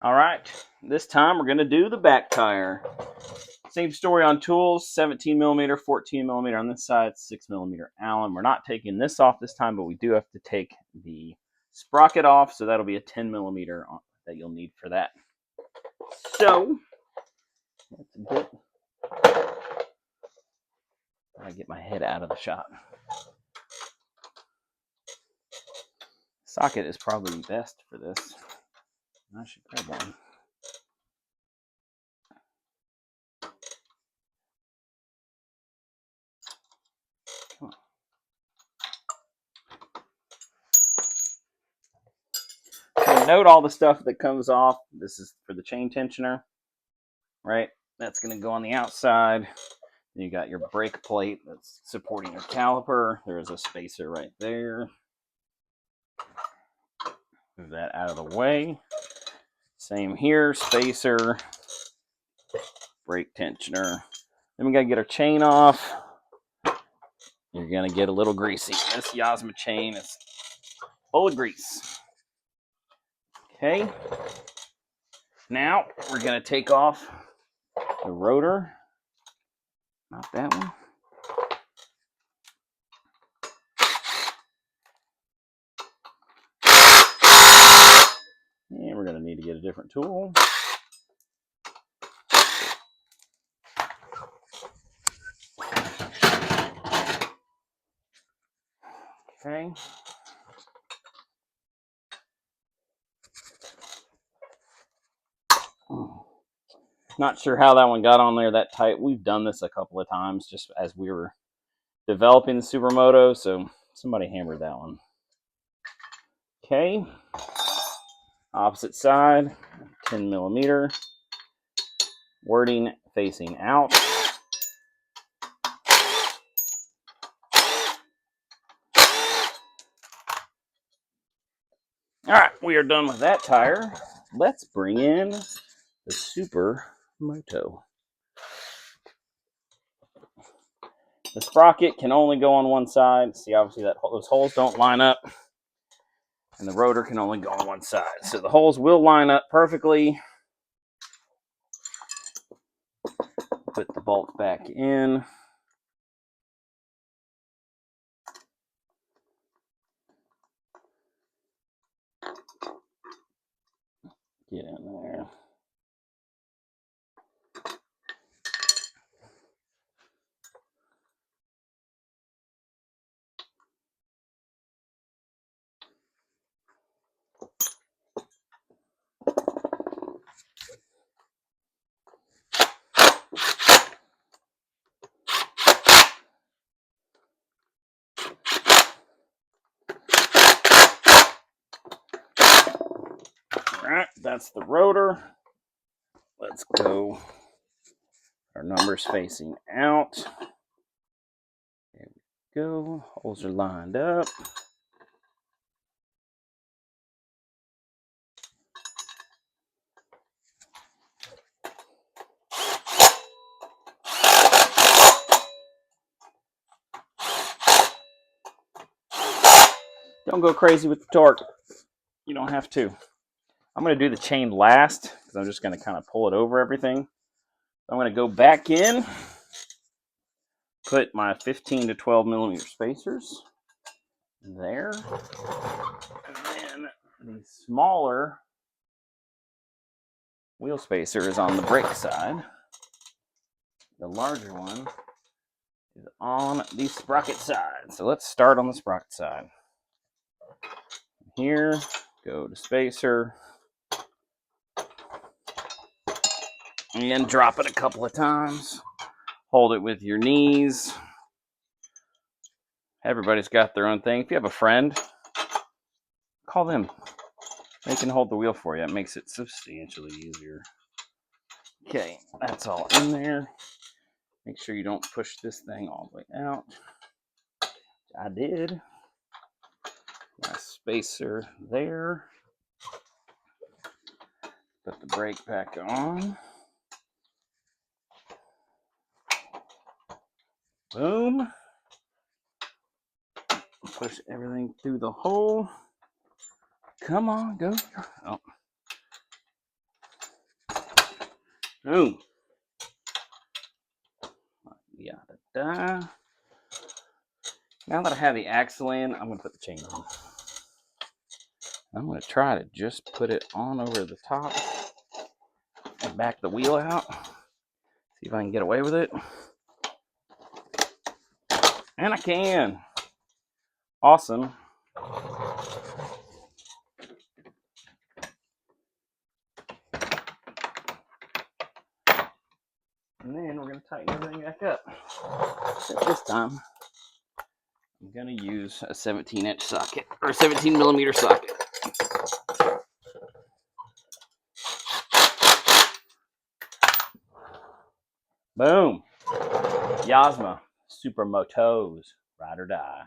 All right, this time we're going to do the back tire. Same story on tools, 17 millimeter, 14 millimeter on this side, 6 millimeter Allen. We're not taking this off this time, but we do have to take the sprocket off, so that'll be a 10 millimeter that you'll need for that. So, that's a bit. I get my head out of the shot. Socket is probably best for this. I should grab one. So note all the stuff that comes off. This is for the chain tensioner, right? That's going to go on the outside. Then you got your brake plate that's supporting your caliper. There's a spacer right there. Move that out of the way. Same here, spacer, brake tensioner. Then we got to get our chain off. You're going to get a little greasy. This Yozma chain is full of grease. Okay. Now we're going to take off the rotor. Not that one. And we're going to need to get a different tool. Okay. Not sure how that one got on there that tight. We've done this a couple of times just as we were developing the Supermoto, so somebody hammered that one. Okay. Opposite side, 10 millimeter. Wording facing out. All right, we are done with that tire. Let's bring in the Supermoto. The sprocket can only go on one side. See, obviously those holes don't line up, and the rotor can only go on one side. So the holes will line up perfectly. Put the bolt back in. Get in there. All right, that's the rotor. Let's go. Our numbers facing out. There we go. Holes are lined up. Don't go crazy with the torque. You don't have to. I'm going to do the chain last because I'm just going to kind of pull it over everything. I'm going to go back in, put my 15 to 12 millimeter spacers there, and then the smaller wheel spacer is on the brake side. The larger one is on the sprocket side. So let's start on the sprocket side. Here, go to spacer, and drop it a couple of times. Hold it with your knees. Everybody's got their own thing. If you have a friend, call them. They can hold the wheel for you. It makes it substantially easier. Okay, that's all in there. Make sure you don't push this thing all the way out. I did. My spacer there. Put the brake back on. Boom. Push everything through the hole. Come on, go. Oh. Boom. Da. Now that I have the axle in, I'm going to put the chain on. I'm going to try to just put it on over the top and back the wheel out. See if I can get away with it. And I can. Awesome. And then we're going to tighten everything back up. Except this time, I'm going to use a 17-inch socket, or a 17mm socket. Boom. Yozma Supermotos, ride or die.